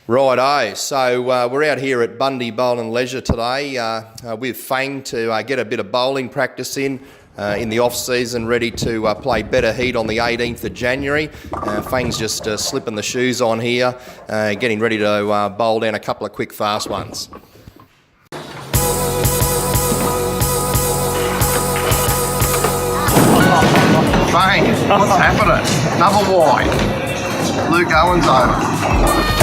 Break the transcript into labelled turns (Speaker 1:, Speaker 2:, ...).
Speaker 1: Righto, so we're out here at Bundy Bowl Leisure today with Fang to get a bit of bowling practice in the off-season, ready to play better heat on the 18th of January. Fang's just slipping the shoes on here, getting ready to bowl down a couple of quick fast ones.
Speaker 2: Fang, what's happening? Double wide. Luke Owens over.